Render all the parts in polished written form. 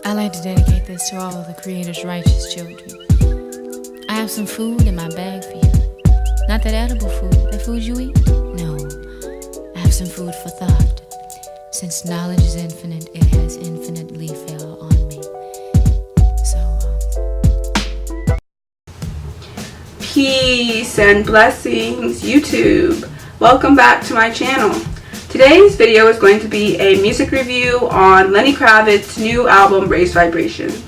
I like to dedicate this to all of the Creator's righteous children. I have some food in my bag for you. Not that edible food, that food you eat. No, I have some food for thought. Since knowledge is infinite, it has infinitely fell on me. Peace and blessings, YouTube. Welcome back to my channel. Today's video is going to be a music review on Lenny Kravitz's new album, Raised Vibrations.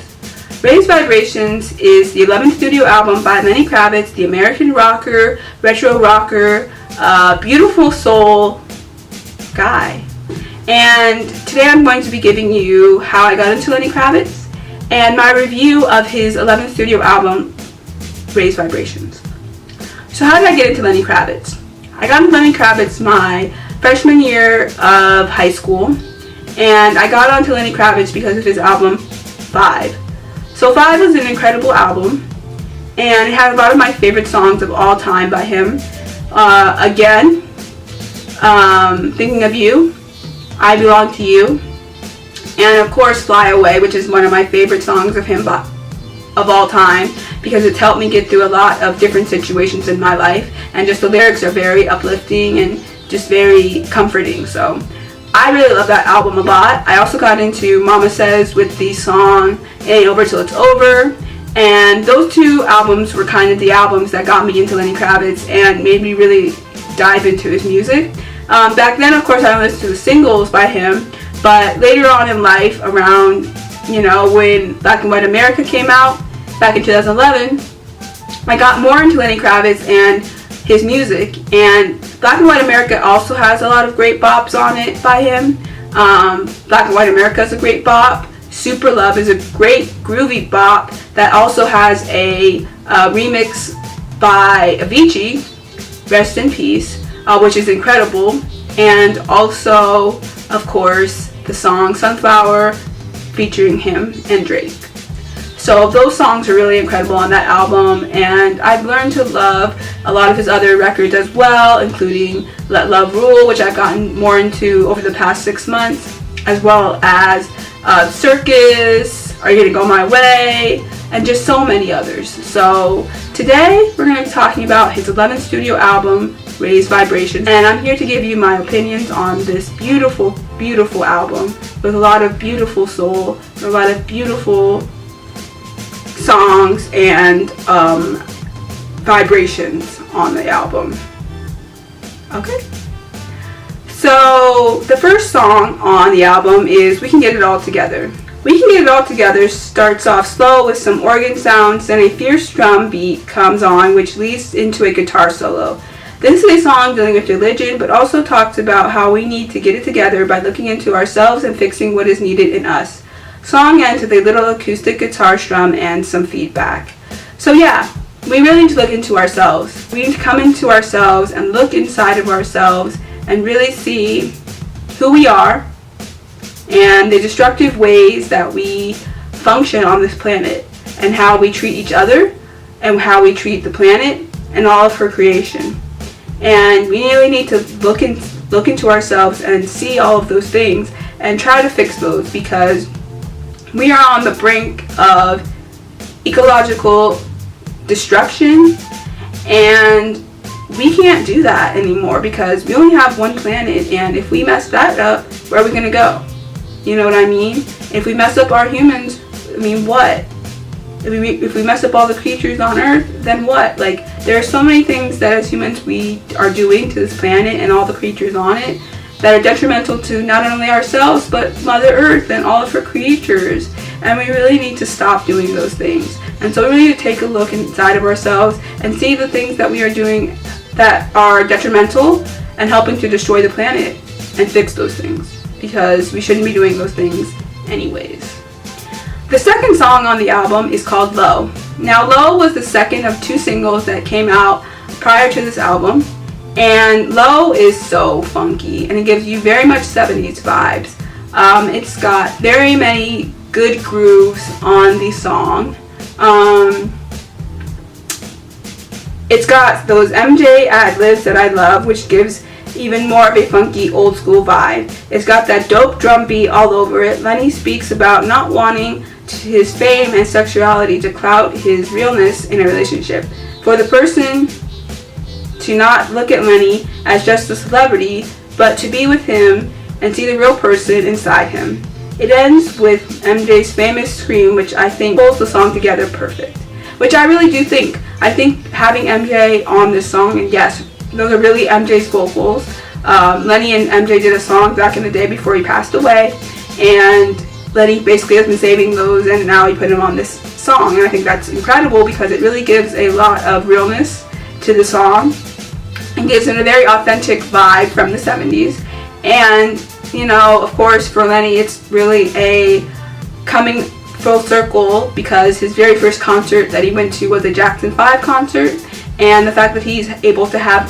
Raised Vibrations is the 11th studio album by Lenny Kravitz, the American rocker, retro rocker, beautiful soul guy. And today I'm going to be giving you how I got into Lenny Kravitz and my review of his 11th studio album, Raised Vibrations. So how did I get into Lenny Kravitz? I got into Lenny Kravitz my freshman year of high school, and I got onto Lenny Kravitz because of his album 5. So 5 was an incredible album, and it had a lot of my favorite songs of all time by him. Again, Thinking of You, I Belong to You, and of course Fly Away, which is one of my favorite songs of him of all time, because it's helped me get through a lot of different situations in my life, and just the lyrics are very uplifting and just very comforting. So I really love that album a lot. I also got into Mama Says with the song It Ain't Over Till It's Over, and those two albums were kind of the albums that got me into Lenny Kravitz and made me really dive into his music. Back then, of course, I listened to the singles by him, but later on in life, around when Black and White America came out back in 2011, I got more into Lenny Kravitz and his music. And Black and White America also has a lot of great bops on it by him. Black and White America is a great bop. Super Love is a great groovy bop that also has a remix by Avicii, rest in peace, which is incredible. And also, of course, the song Sunflower featuring him and Drake. So those songs are really incredible on that album, and I've learned to love a lot of his other records as well, including Let Love Rule, which I've gotten more into over the past 6 months, as well as Circus, Are You Gonna Go My Way, and just so many others. So today we're going to be talking about his 11th studio album, Raised Vibrations, and I'm here to give you my opinions on this beautiful, beautiful album with a lot of beautiful soul, a lot of beautiful songs and vibrations on the album. Okay, so the first song on the album is We Can Get It All Together. We Can Get It All Together starts off slow with some organ sounds, then a fierce drum beat comes on, which leads into a guitar solo. This is a song dealing with religion, but also talks about how we need to get it together by looking into ourselves and fixing what is needed in us. Song ends with a little acoustic guitar strum and some feedback. So yeah, we really need to look into ourselves. We need to come into ourselves and look inside of ourselves and really see who we are and the destructive ways that we function on this planet, and how we treat each other and how we treat the planet and all of her creation. And we really need to look into ourselves and see all of those things and try to fix those, because we are on the brink of ecological destruction, and we can't do that anymore because we only have one planet, and if we mess that up, where are we going to go? You know what I mean? If we mess up our humans, I mean, what? If we mess up all the creatures on Earth, then what? Like, there are so many things that as humans we are doing to this planet and all the creatures on it that are detrimental to not only ourselves, but Mother Earth and all of her creatures. And we really need to stop doing those things. And so we really need to take a look inside of ourselves and see the things that we are doing that are detrimental and helping to destroy the planet, and fix those things, because we shouldn't be doing those things anyways. The second song on the album is called Low. Now, Low was the second of 2 singles that came out prior to this album. And Low is so funky, and it gives you very much 70s vibes. It's got very many good grooves on the song. It's got those MJ ad-libs that I love, which gives even more of a funky old school vibe. It's got that dope drum beat all over it. Lenny speaks about not wanting his fame and sexuality to cloud his realness in a relationship. For the person to not look at Lenny as just a celebrity, but to be with him and see the real person inside him. It ends with MJ's famous scream, which I think pulls the song together perfect. Which I really do think. I think having MJ on this song, and yes, those are really MJ's vocals. Lenny and MJ did a song back in the day before he passed away, and Lenny basically has been saving those, and now he put him on this song, and I think that's incredible because it really gives a lot of realness to the song and gives it a very authentic vibe from the 70s. And, you know, of course, for Lenny, it's really a coming full circle because his very first concert that he went to was a Jackson 5 concert, and the fact that he's able to have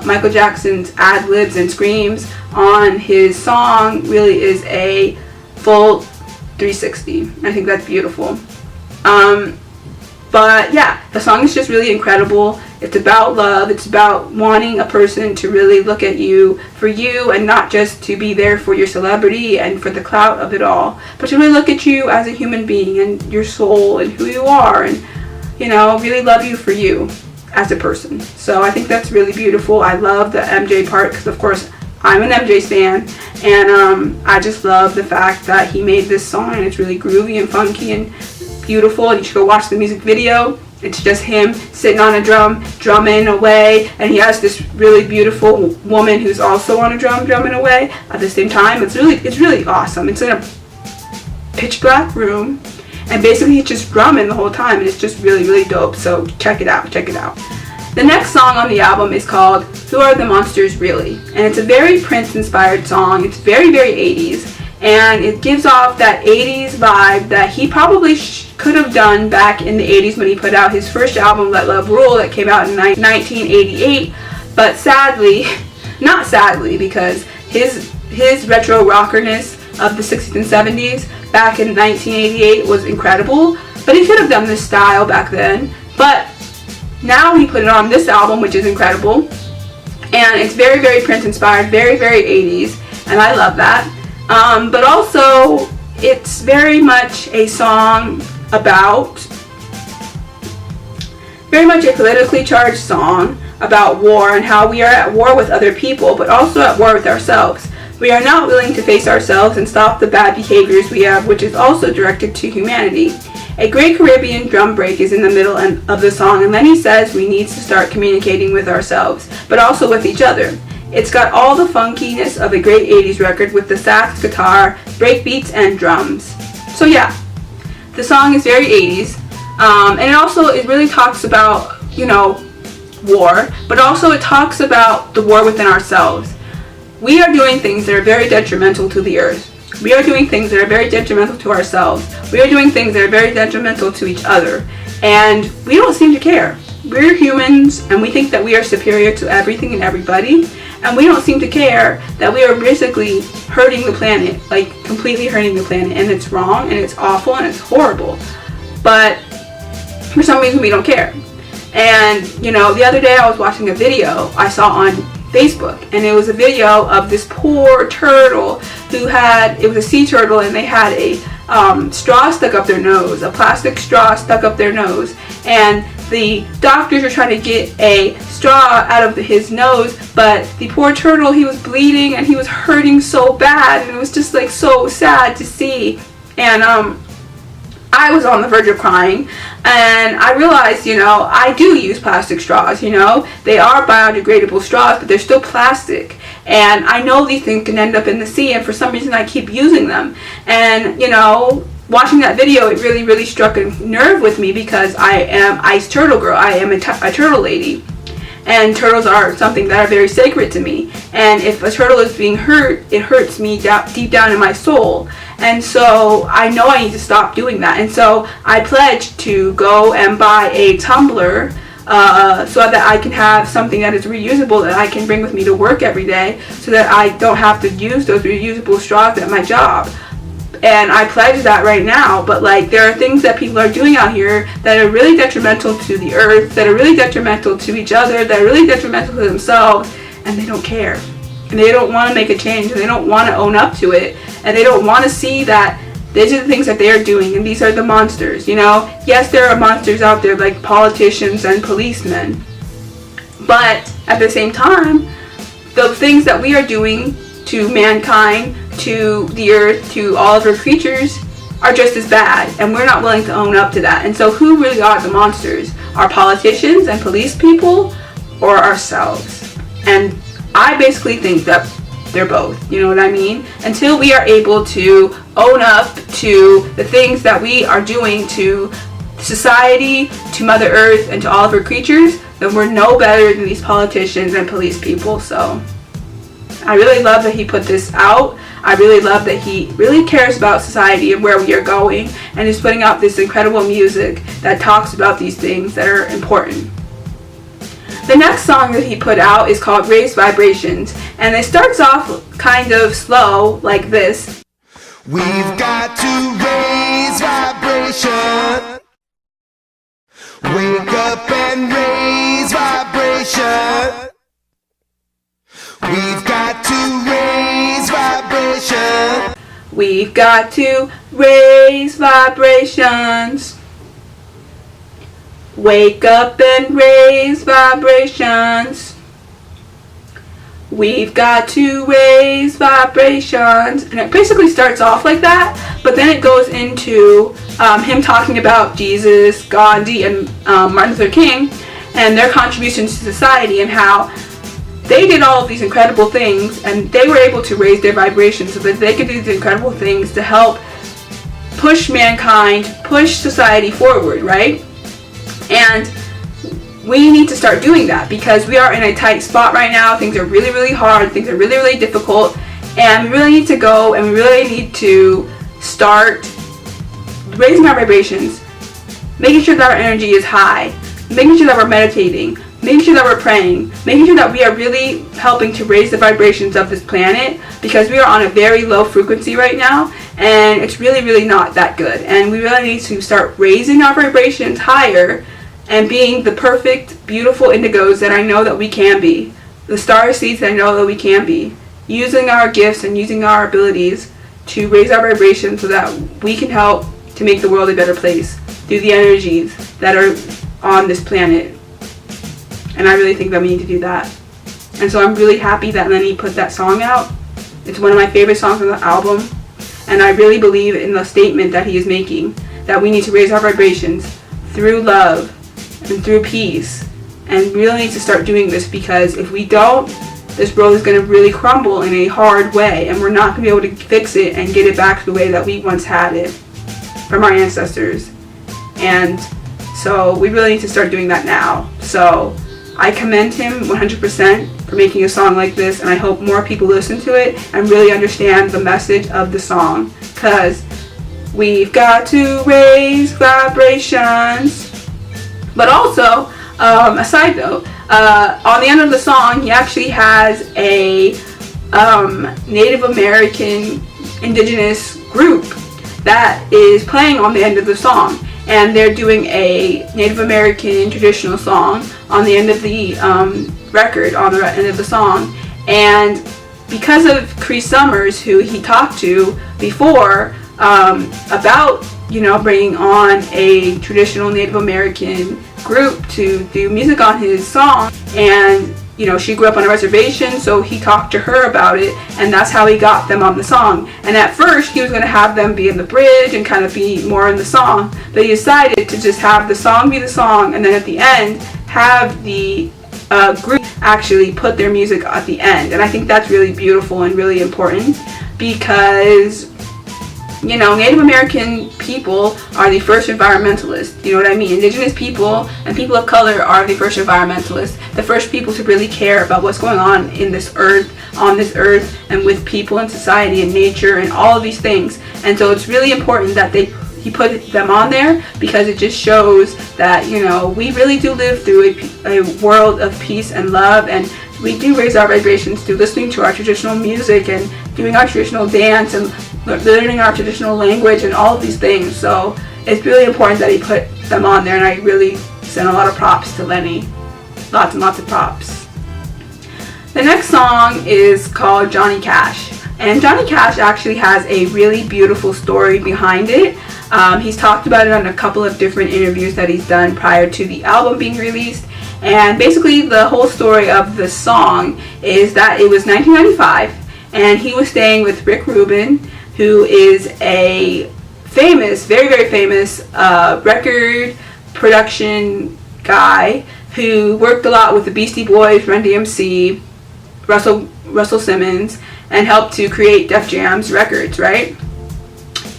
Michael Jackson's ad-libs and screams on his song really is a full 360. I think that's beautiful. But yeah, the song is just really incredible. It's about love. It's about wanting a person to really look at you for you and not just to be there for your celebrity and for the clout of it all, but to really look at you as a human being and your soul and who you are, and, you know, really love you for you as a person. So I think that's really beautiful. I love the MJ part because, of course, I'm an MJ stan, and I just love the fact that he made this song, and it's really groovy and funky and beautiful, and you should go watch the music video. It's just him sitting on a drum, drumming away, and he has this really beautiful woman who's also on a drum, drumming away at the same time. It's really awesome. It's in a pitch black room, and basically he's just drumming the whole time, and it's just really, really dope. So check it out, check it out. The next song on the album is called Who Are the Monsters Really? And it's a very Prince-inspired song. It's very, very 80s. And it gives off that 80s vibe that he probably could have done back in the 80s when he put out his first album, Let Love Rule, that came out in 1988. But sadly, not sadly, because his retro rockerness of the 60s and 70s back in 1988 was incredible. But he could have done this style back then. But now he put it on this album, which is incredible. And it's very, very Prince-inspired, very, very 80s. And I love that. But also, it's very much a song about, very much a politically charged song about war and how we are at war with other people, but also at war with ourselves. We are not willing to face ourselves and stop the bad behaviors we have, which is also directed to humanity. A great Caribbean drum break is in the middle of the song, and Lenny says we need to start communicating with ourselves, but also with each other. It's got all the funkiness of a great 80s record with the sax, guitar, breakbeats, and drums. So yeah, the song is very 80s, and it really talks about, you know, war, but also it talks about the war within ourselves. We are doing things that are very detrimental to the earth. We are doing things that are very detrimental to ourselves. We are doing things that are very detrimental to each other, and we don't seem to care. We're humans, and we think that we are superior to everything and everybody. And we don't seem to care that we are basically hurting the planet, like completely hurting the planet, and it's wrong, and it's awful, and it's horrible. But for some reason we don't care. And, you know, the other day I was watching a video I saw on Facebook, and it was a video of this poor turtle who had, it was a sea turtle, and they had a straw stuck up their nose, a plastic straw stuck up their nose, and the doctors were trying to get a straw out of his nose, but the poor turtle, he was bleeding and he was hurting so bad, and it was just like so sad to see. And I was on the verge of crying, and I realized, you know, I do use plastic straws, you know, they are biodegradable straws, but they're still plastic, and I know these things can end up in the sea, and for some reason I keep using them. And, you know, watching that video, it really, really struck a nerve with me because I am Ice Turtle Girl. I am a turtle lady. And turtles are something that are very sacred to me. And if a turtle is being hurt, it hurts me deep down in my soul. And so I know I need to stop doing that. And so I pledged to go and buy a tumbler so that I can have something that is reusable that I can bring with me to work every day so that I don't have to use those reusable straws at my job. And I pledge that right now, but like there are things that people are doing out here that are really detrimental to the earth, that are really detrimental to each other, that are really detrimental to themselves, and they don't care. and they don't want to make a change, and they don't want to own up to it, and they don't want to see that these are the things that they are doing, and these are the monsters, you know? Yes, there are monsters out there like politicians and policemen, but at the same time, the things that we are doing to mankind, to the earth, to all of our creatures are just as bad, and we're not willing to own up to that. And so who really are the monsters? Our politicians and police people, or ourselves? And I basically think that they're both, you know what I mean? Until we are able to own up to the things that we are doing to society, to Mother Earth, and to all of her creatures, then we're no better than these politicians and police people. So I really love that he put this out. I really love that he really cares about society and where we are going, and is putting out this incredible music that talks about these things that are important. The next song that he put out is called Raised Vibrations, and it starts off kind of slow like this. We've got to raise vibration. Wake up and raise vibration. We've got to raise vibration. We've got to raise vibrations. Wake up and raise vibrations. We've got to raise vibrations. And it basically starts off like that, but then it goes into him talking about Jesus, Gandhi, and Martin Luther King, and their contributions to society, and how they did all of these incredible things, and they were able to raise their vibrations so that they could do these incredible things to help push mankind, push society forward, right? And we need to start doing that, because we are in a tight spot right now. Things are really, really hard. Things are really, really difficult. And we really need to go, and we really need to start raising our vibrations, making sure that our energy is high, making sure that we're meditating, making sure that we're praying, making sure that we are really helping to raise the vibrations of this planet, because we are on a very low frequency right now, and it's really, really not that good. And we really need to start raising our vibrations higher and being the perfect, beautiful indigos that I know that we can be, the star seeds that I know that we can be, using our gifts and using our abilities to raise our vibrations so that we can help to make the world a better place through the energies that are on this planet. And I really think that we need to do that. And so I'm really happy that Lenny put that song out. It's one of my favorite songs on the album. And I really believe in the statement that he is making, that we need to raise our vibrations through love and through peace. And we really need to start doing this, because if we don't, this world is going to really crumble in a hard way, and we're not going to be able to fix it and get it back to the way that we once had it from our ancestors. And so we really need to start doing that now. So I commend him 100% for making a song like this, and I hope more people listen to it and really understand the message of the song, because we've got to raise vibrations. But also, a side note, on the end of the song, he actually has a Native American indigenous group that is playing on the end of the song. And they're doing a Native American traditional song on the end of the record, on the end of the song. And because of Cree Summers, who he talked to before about, you know, bringing on a traditional Native American group to do music on his song, and you know, she grew up on a reservation, so he talked to her about it, and that's how he got them on the song. And at first he was going to have them be in the bridge and kind of be more in the song, but he decided to just have the song be the song, and then at the end have the group actually put their music at the end. And I think that's really beautiful and really important, because you know, Native American people are the first environmentalists, you know what I mean? Indigenous people and people of color are the first environmentalists, the first people to really care about what's going on in this earth, on this earth, and with people and society and nature and all of these things. And so it's really important that he put them on there, because it just shows that, you know, we really do live through a world of peace and love, and we do raise our vibrations through listening to our traditional music and doing our traditional dance and learning our traditional language and all of these things. So it's really important that he put them on there, and I really send a lot of props to Lenny. Lots and lots of props. The next song is called Johnny Cash. And Johnny Cash actually has a really beautiful story behind it. He's talked about it on a couple of different interviews that he's done prior to the album being released. And basically the whole story of the song is that it was 1995 and he was staying with Rick Rubin, who is a famous, very, very famous record production guy who worked a lot with the Beastie Boys, Run DMC, Russell Simmons, and helped to create Def Jam's records, right?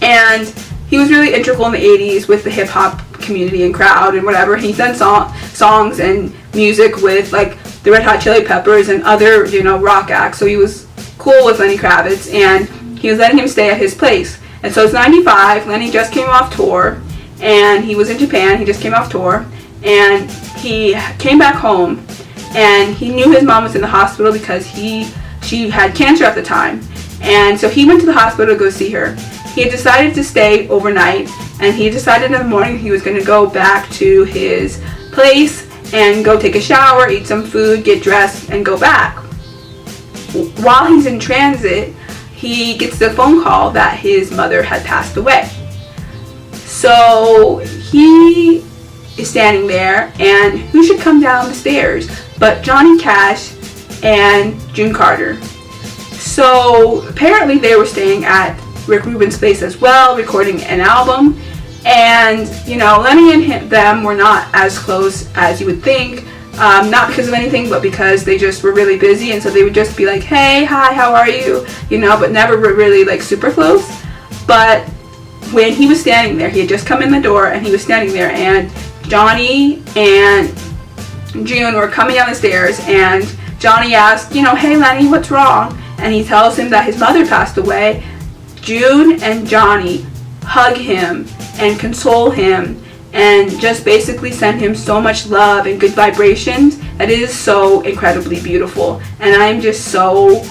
And he was really integral in the 80s with the hip hop community and crowd and whatever. He's done songs and music with like the Red Hot Chili Peppers and other, rock acts. So he was cool with Lenny Kravitz, and he was letting him stay at his place. And so it's 95. Lenny just came off tour, and he was in Japan. He just came off tour, and he came back home, and he knew his mom was in the hospital because she had cancer at the time. And so he went to the hospital to go see her. He had decided to stay overnight, and he decided in the morning he was going to go back to his place and go take a shower, eat some food, get dressed, and go back. While he's in transit, he gets the phone call that his mother had passed away. So he is standing there, and who should come down the stairs but Johnny Cash and June Carter. So apparently they were staying at Rick Rubin's place as well, recording an album. And, Lenny and them were not as close as you would think. Not because of anything, but because they just were really busy. And so they would just be like, hey, hi, how are you? But never were really like super close. But when he was standing there, he had just come in the door and he was standing there. And Johnny and June were coming down the stairs. And Johnny asked, hey, Lenny, what's wrong? And he tells him that his mother passed away. June and Johnny hug him and console him and just basically send him so much love and good vibrations. That is so incredibly beautiful, and I'm just so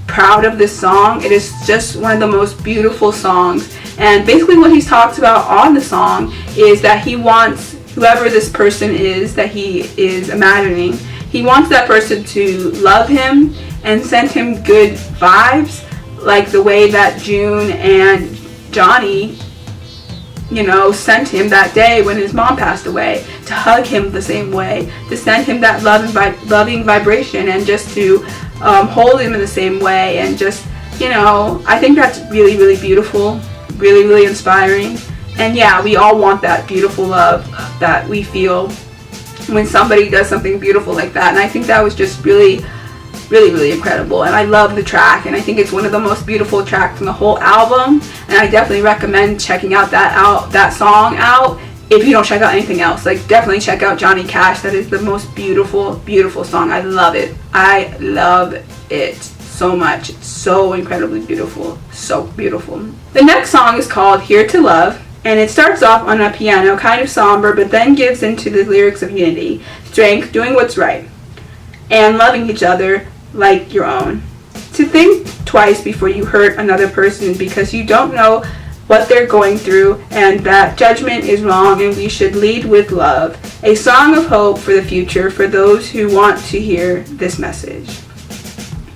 proud of this song. It is just one of the most beautiful songs, and basically what he talks about on the song is that he wants whoever this person is that he is imagining, he wants that person to love him and send him good vibes, like the way that June and Johnny, sent him that day when his mom passed away, to hug him the same way, to send him that loving vibration, and just to hold him in the same way, and just, I think that's really, really beautiful, really, really inspiring. And yeah, we all want that beautiful love that we feel when somebody does something beautiful like that, and I think that was just really, really, really incredible. And I love the track, and I think it's one of the most beautiful tracks in the whole album, and I definitely recommend checking out that song out if you don't check out anything else. Like, definitely check out Johnny Cash. That is the most beautiful, beautiful song. I love it. I love it so much. It's so incredibly beautiful. So beautiful. The next song is called Here to Love, and it starts off on a piano, kind of somber, but then gives into the lyrics of unity, strength, doing what's right, and loving each other like your own. To think twice before you hurt another person, because you don't know what they're going through, and that judgment is wrong, and we should lead with love. A song of hope for the future for those who want to hear this message.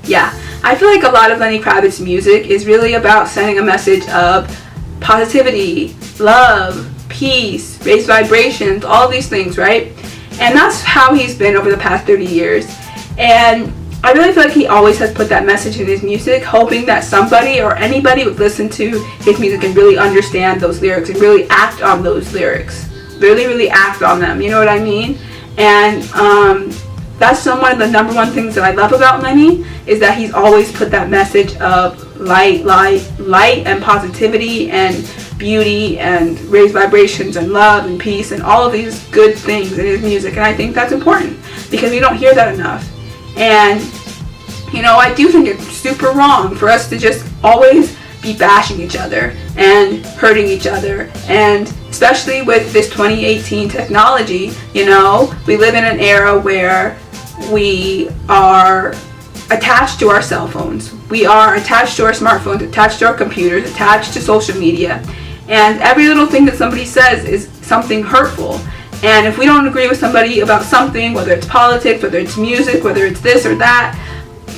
Yeah, I feel like a lot of Lenny Kravitz music is really about sending a message of positivity, love, peace, raised vibrations, all these things, right? And that's how he's been over the past 30 years. And I really feel like he always has put that message in his music, hoping that somebody or anybody would listen to his music and really understand those lyrics and really act on those lyrics. Really, really act on them, you know what I mean? And that's one of the number one things that I love about Lenny, is that he's always put that message of light and positivity and beauty and raised vibrations and love and peace and all of these good things in his music. And I think that's important because we don't hear that enough. And, I do think it's super wrong for us to just always be bashing each other and hurting each other. And especially with this 2018 technology, we live in an era where we are attached to our cell phones. We are attached to our smartphones, attached to our computers, attached to social media. And every little thing that somebody says is something hurtful. And if we don't agree with somebody about something, whether it's politics, whether it's music, whether it's this or that,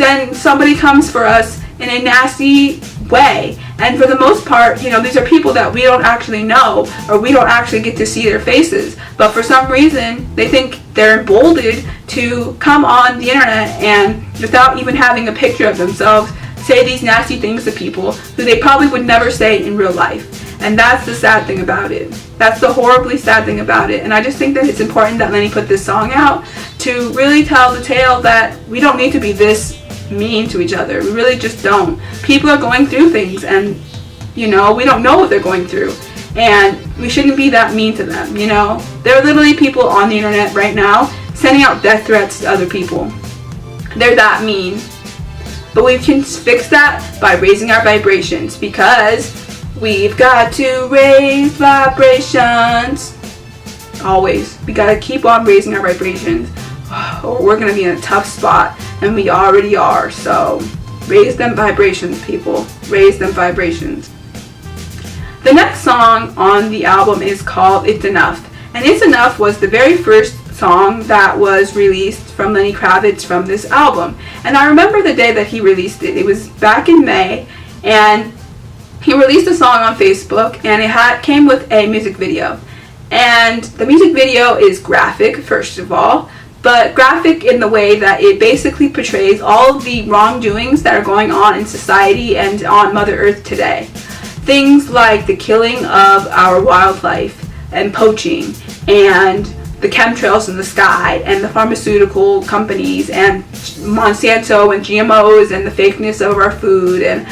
then somebody comes for us in a nasty way. And for the most part, you know, these are people that we don't actually know, or we don't actually get to see their faces. But for some reason, they think they're emboldened to come on the internet and, without even having a picture of themselves, say these nasty things to people who they probably would never say in real life. And that's the sad thing about it. That's the horribly sad thing about it. And I just think that it's important that Lenny put this song out to really tell the tale that we don't need to be this mean to each other. We really just don't. People are going through things, and, you know, we don't know what they're going through. And we shouldn't be that mean to them, you know. There are literally people on the internet right now sending out death threats to other people. They're that mean. But we can fix that by raising our vibrations, because we've got to raise vibrations. Always. We gotta keep on raising our vibrations, or we're gonna be in a tough spot, and we already are. So raise them vibrations, people. Raise them vibrations. The next song on the album is called It's Enough. And It's Enough was the very first song that was released from Lenny Kravitz from this album. And I remember the day that he released it. It was back in May, and he released a song on Facebook, and it came with a music video. And the music video is graphic, first of all, but graphic in the way that it basically portrays all of the wrongdoings that are going on in society and on Mother Earth today. Things like the killing of our wildlife and poaching, and the chemtrails in the sky, and the pharmaceutical companies, and Monsanto and GMOs, and the fakeness of our food, and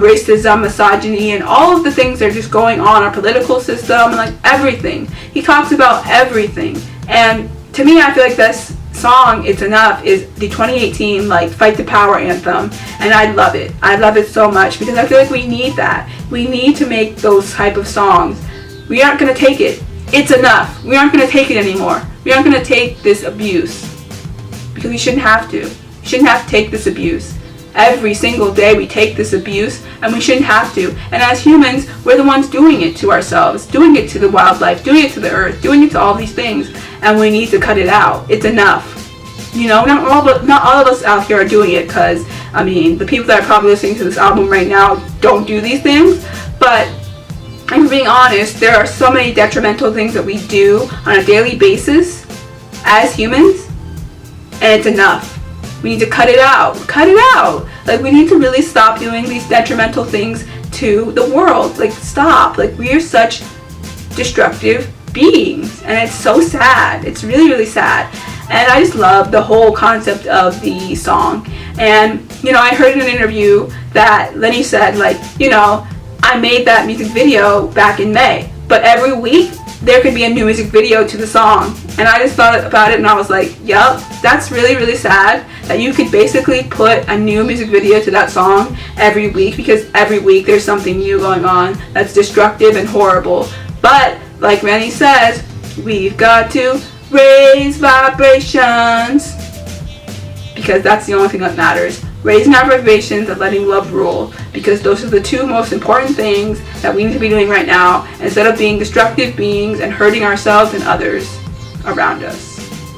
racism, misogyny, and all of the things that are just going on, our political system, like everything. He talks about everything. And to me, I feel like this song, It's Enough, is the 2018 like fight the power anthem, and I love it. I love it so much, because I feel like we need that. We need to make those type of songs. We aren't going to take it. It's enough. We aren't going to take it anymore. We aren't going to take this abuse, because we shouldn't have to. We shouldn't have to take this abuse. Every single day we take this abuse, and we shouldn't have to. And as humans, we're the ones doing it to ourselves, doing it to the wildlife, doing it to the earth, doing it to all these things, and we need to cut it out. It's enough. You know, not all of us out here are doing it, because, I mean, the people that are probably listening to this album right now don't do these things, but if we're being honest, there are so many detrimental things that we do on a daily basis as humans, and it's enough. We need to cut it out. Cut it out. Like, we need to really stop doing these detrimental things to the world. Like, stop. Like, we are such destructive beings, and it's so sad. It's really, really sad. And I just love the whole concept of the song. And, you know, I heard in an interview that Lenny said, like, you know, I made that music video back in May, but every week there could be a new music video to the song. And I just thought about it, and I was like, yup, that's really, really sad that you could basically put a new music video to that song every week, because every week there's something new going on that's destructive and horrible. But like Lenny says, we've got to raise vibrations, because that's the only thing that matters. Raising our vibrations and letting love rule, because those are the two most important things that we need to be doing right now, instead of being destructive beings and hurting ourselves and others around us.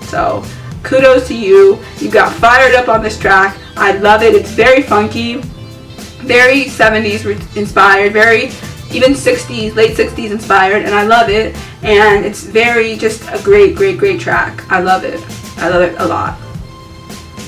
So kudos to you. You got fired up on this track. I love it. It's very funky, very 70s inspired, very even 60s, late 60s inspired, and I love it. And it's very, just a great, great, great track. I love it. I love it a lot.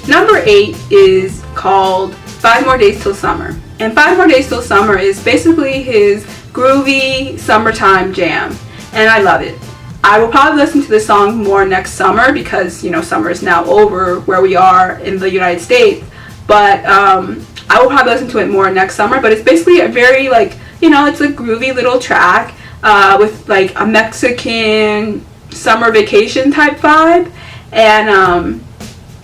Number 8 is called 5 More Days Till Summer. And 5 More Days Till Summer is basically his groovy summertime jam. And I love it. I will probably listen to this song more next summer, because, you know, summer is now over where we are in the United States. But I will probably listen to it more next summer. But it's basically a very, like, you know, it's a groovy little track with like a Mexican summer vacation type vibe. And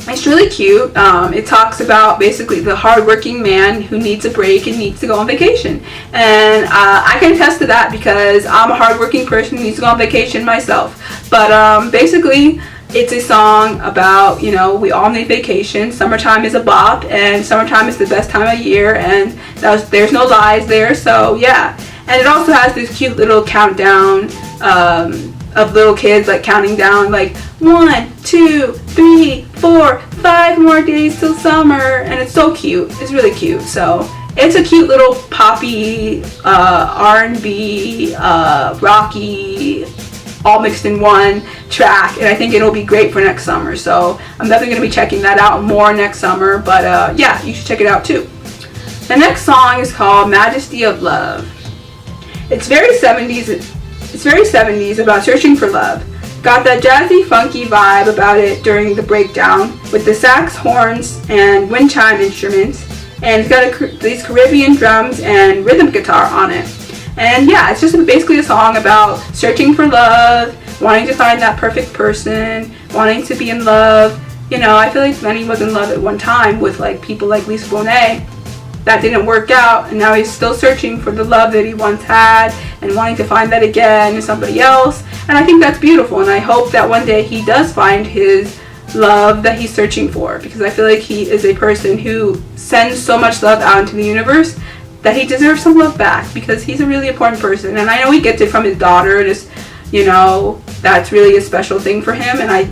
it's really cute. It talks about basically the hardworking man who needs a break and needs to go on vacation. And I can attest to that, because I'm a hardworking person who needs to go on vacation myself. But basically, it's a song about, you know, we all need vacation. Summertime is a bop, and summertime is the best time of year, and there's no lies there. So yeah. And it also has this cute little countdown of little kids like counting down, like 1, 2, 3, 4, 5 more days till summer, and it's so cute. It's really cute. So it's a cute little poppy, R&B, rocky, all mixed in one track, and I think it'll be great for next summer. So I'm definitely going to be checking that out more next summer, but yeah, you should check it out too. The next song is called Majesty of Love. It's very 70s about searching for love. Got that jazzy, funky vibe about it during the breakdown with the sax, horns, and wind chime instruments, and it's got these Caribbean drums and rhythm guitar on it. And yeah, it's just basically a song about searching for love, wanting to find that perfect person, wanting to be in love. You know, I feel like Lenny was in love at one time with like people like Lisa Bonet. That didn't work out, and now he's still searching for the love that he once had and wanting to find that again in somebody else. And I think that's beautiful, and I hope that one day he does find his love that he's searching for, because I feel like he is a person who sends so much love out into the universe that he deserves some love back, because he's a really important person. And I know he gets it from his daughter, and it's, you know, that's really a special thing for him, and I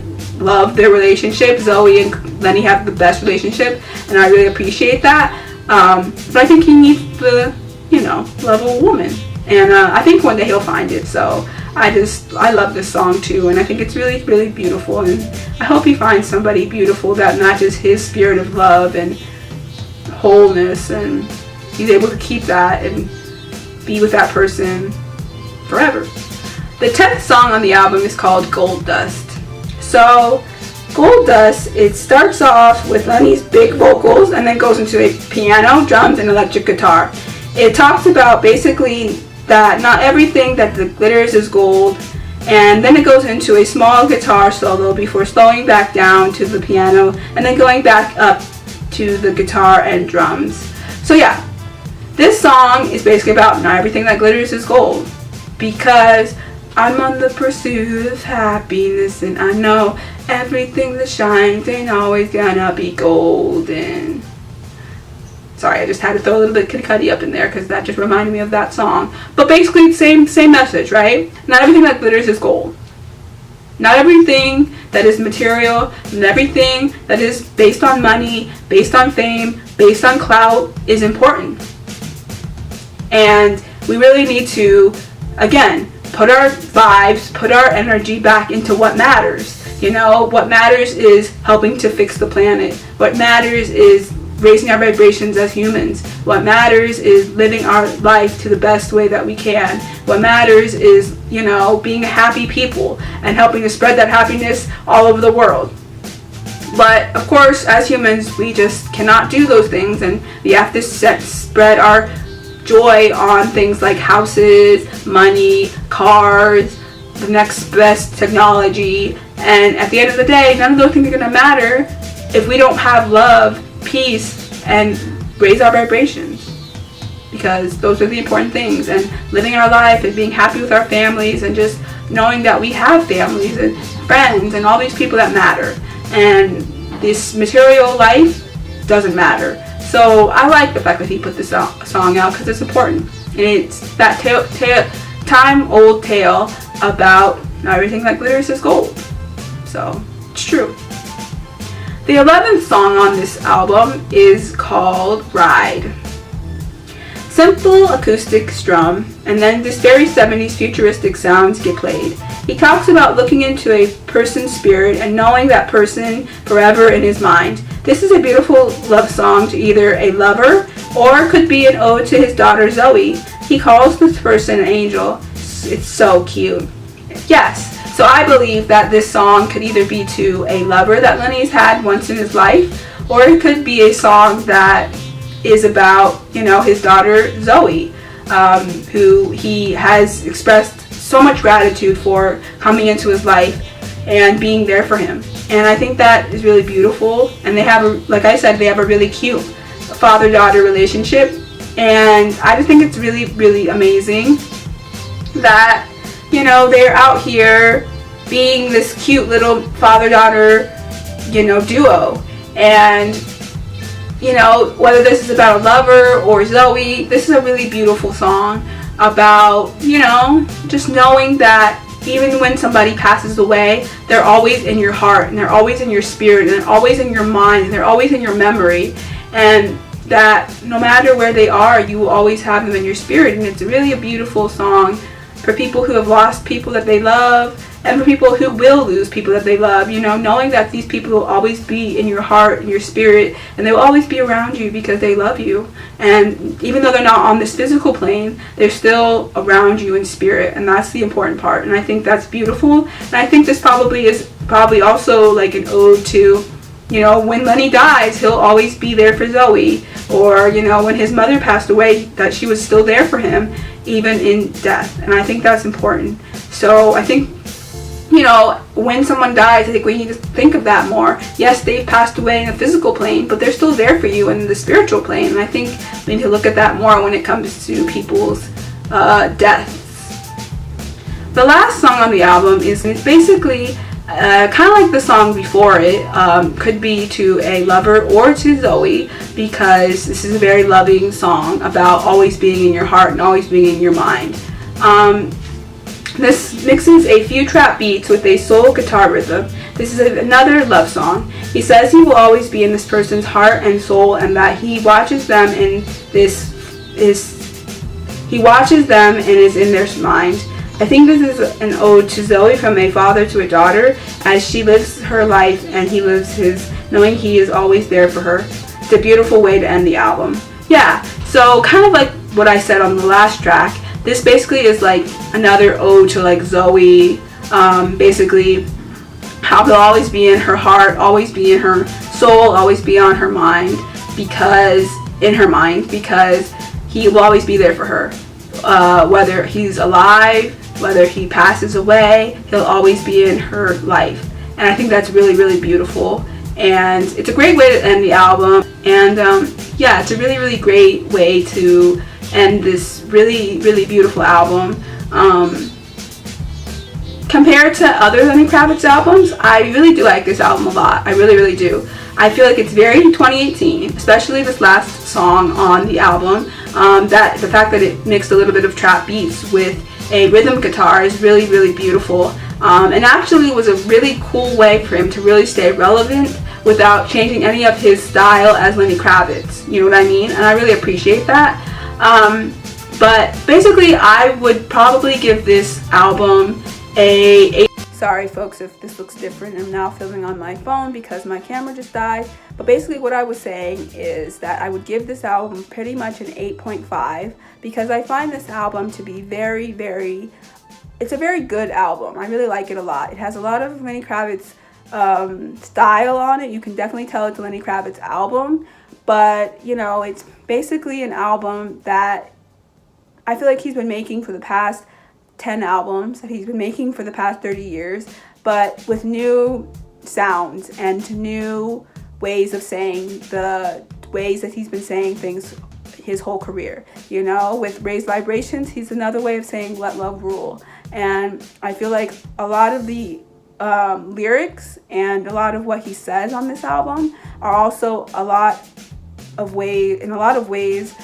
love their relationship. Zoe and Lenny have the best relationship, and I really appreciate that. But I think he needs the, you know, love of a woman, and I think one day he'll find it. So I love this song too, and I think it's really, really beautiful, and I hope he finds somebody beautiful that matches his spirit of love and wholeness, and he's able to keep that and be with that person forever. The 10th song on the album is called Gold Dust. So Gold Dust, it starts off with Lenny's big vocals and then goes into a piano, drums, and electric guitar. It talks about basically that not everything that glitters is gold, and then it goes into a small guitar solo before slowing back down to the piano and then going back up to the guitar and drums. So yeah, this song is basically about not everything that glitters is gold, because I'm on the pursuit of happiness, and I know everything that shines ain't always gonna be golden. Sorry, I just had to throw a little bit of Cuddy up in there because that just reminded me of that song. But basically, same message, right? Not everything that glitters is gold. Not everything that is material, and everything that is based on money, based on fame, based on clout is important. And we really need to, again, put our vibes, put our energy back into what matters. You know, what matters is helping to fix the planet. What matters is raising our vibrations as humans. What matters is living our life to the best way that we can. What matters is, you know, being happy people and helping to spread that happiness all over the world. But of course, as humans, we just cannot do those things, and we have to spread our joy on things like houses, money, cars, the next best technology. And at the end of the day, none of those things are going to matter if we don't have love, peace, and raise our vibrations, because those are the important things. And living our life and being happy with our families, and just knowing that we have families and friends and all these people that matter, and this material life doesn't matter. So I like the fact that he put this song out, because it's important, and it's that time-old tale about not everything that glitters is gold. So it's true. The 11th song on this album is called Ride. Simple acoustic strum, and then this very 70s futuristic sounds get played. He talks about looking into a person's spirit and knowing that person forever in his mind. This is a beautiful love song to either a lover, or could be an ode to his daughter Zoe. He calls this person an angel. It's so cute. Yes. So I believe that this song could either be to a lover that Lenny's had once in his life, or it could be a song that is about, you know, his daughter Zoe, who he has expressed so much gratitude for coming into his life and being there for him. And I think that is really beautiful. And they have, like I said, they have a really cute father-daughter relationship. And I just think it's really, really amazing that, you know, they're out here being this cute little father-daughter, you know, duo. And, you know, whether this is about a lover or Zoe, this is a really beautiful song about, you know, just knowing that even when somebody passes away, they're always in your heart, and they're always in your spirit, and they're always in your mind, and they're always in your memory, and that no matter where they are, you will always have them in your spirit. And it's really a beautiful song for people who have lost people that they love, and for people who will lose people that they love, you know, knowing that these people will always be in your heart, in your spirit, and they will always be around you because they love you. And even though they're not on this physical plane, they're still around you in spirit, and that's the important part. And I think that's beautiful. And I think this probably also like an ode to, you know, when Lenny dies, he'll always be there for Zoe. Or, you know, when his mother passed away, that she was still there for him, even in death. And I think that's important. So I think, you know, when someone dies, I think we need to think of that more. Yes, they've passed away in the physical plane, but they're still there for you in the spiritual plane. And I think we need to look at that more when it comes to people's deaths. The last song on the album is basically kind of like the song before it, could be to a lover or to Zoe, because this is a very loving song about always being in your heart and always being in your mind. This mixes a few trap beats with a soul guitar rhythm. This is another love song. He says he will always be in this person's heart and soul, and that he watches them and is in their mind. I think this is an ode to Zoe from a father to a daughter, as she lives her life and he lives his, knowing he is always there for her. It's a beautiful way to end the album. Yeah, so kind of like what I said on the last track, this basically is like another ode to like Zoe, basically how he'll always be in her heart, always be in her soul, always be on her mind, because he will always be there for her. Whether he's alive, whether he passes away, he'll always be in her life. And I think that's really, really beautiful. And it's a great way to end the album. And yeah, it's a really, really great way to end this really, really beautiful album. Compared to other Lenny Kravitz albums, I really do like this album a lot. I really, really do. I feel like it's very 2018, especially this last song on the album. The fact that it mixed a little bit of trap beats with a rhythm guitar is really, really beautiful. And actually was a really cool way for him to really stay relevant without changing any of his style as Lenny Kravitz. You know what I mean? And I really appreciate that. But basically, I would probably give this album a Sorry folks if this looks different. I'm now filming on my phone because my camera just died. But basically what I was saying is that I would give this album pretty much an 8.5 because I find this album to be very, very, it's a very good album. I really like it a lot. It has a lot of Lenny Kravitz style on it. You can definitely tell it's a Lenny Kravitz album. But, you know, it's basically an album that I feel like he's been making for the past 10 albums that he's been making for the past 30 years, but with new sounds and new ways of saying the ways that he's been saying things his whole career. You know, with Raised Vibrations, he's another way of saying let love rule. And I feel like a lot of the lyrics and a lot of what he says on this album are also in a lot of ways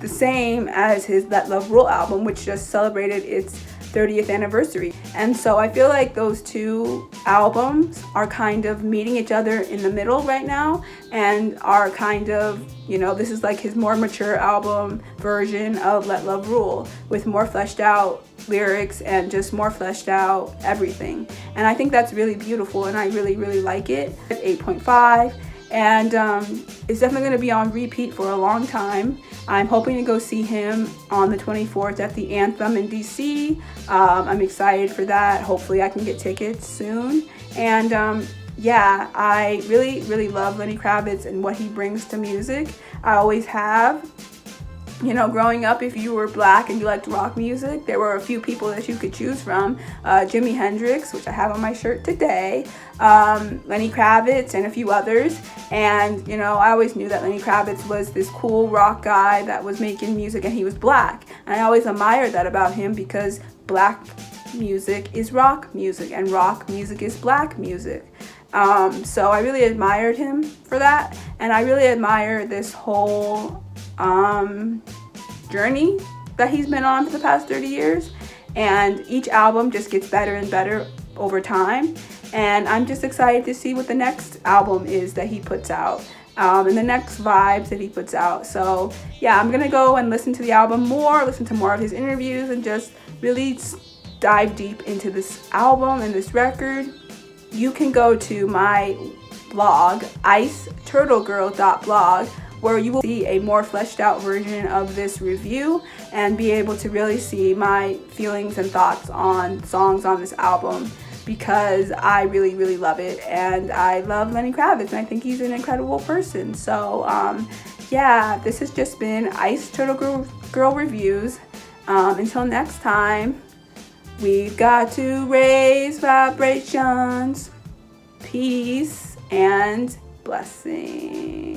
the same as his Let Love Rule album, which just celebrated its 30th anniversary. And so I feel like those two albums are kind of meeting each other in the middle right now and are kind of, you know, this is like his more mature album version of Let Love Rule with more fleshed out lyrics and just more fleshed out everything. And I think that's really beautiful and I really, really like it. 8.5. And it's definitely going to be on repeat for a long time. I'm hoping to go see him on the 24th at the Anthem in DC. I'm excited for that. Hopefully I can get tickets soon. And yeah, I really, really love Lenny Kravitz and what he brings to music. I always have. You know, growing up, if you were black and you liked rock music, there were a few people that you could choose from. Jimi Hendrix, which I have on my shirt today, Lenny Kravitz, and a few others. And, you know, I always knew that Lenny Kravitz was this cool rock guy that was making music and he was black. And I always admired that about him because black music is rock music and rock music is black music. So I really admired him for that. And I really admire this whole journey that he's been on for the past 30 years. And each album just gets better and better over time. And I'm just excited to see what the next album is that he puts out, and the next vibes that he puts out. So yeah, I'm gonna go and listen to the album more, listen to more of his interviews, and just really dive deep into this album and this record. You can go to my blog, iceturtlegirl.blog, where you will see a more fleshed out version of this review and be able to really see my feelings and thoughts on songs on this album, because I really, really love it. And I love Lenny Kravitz, and I think he's an incredible person. So yeah, this has just been Ice Turtle Girl Reviews. Until next time, we've got to raise vibrations. Peace and blessings.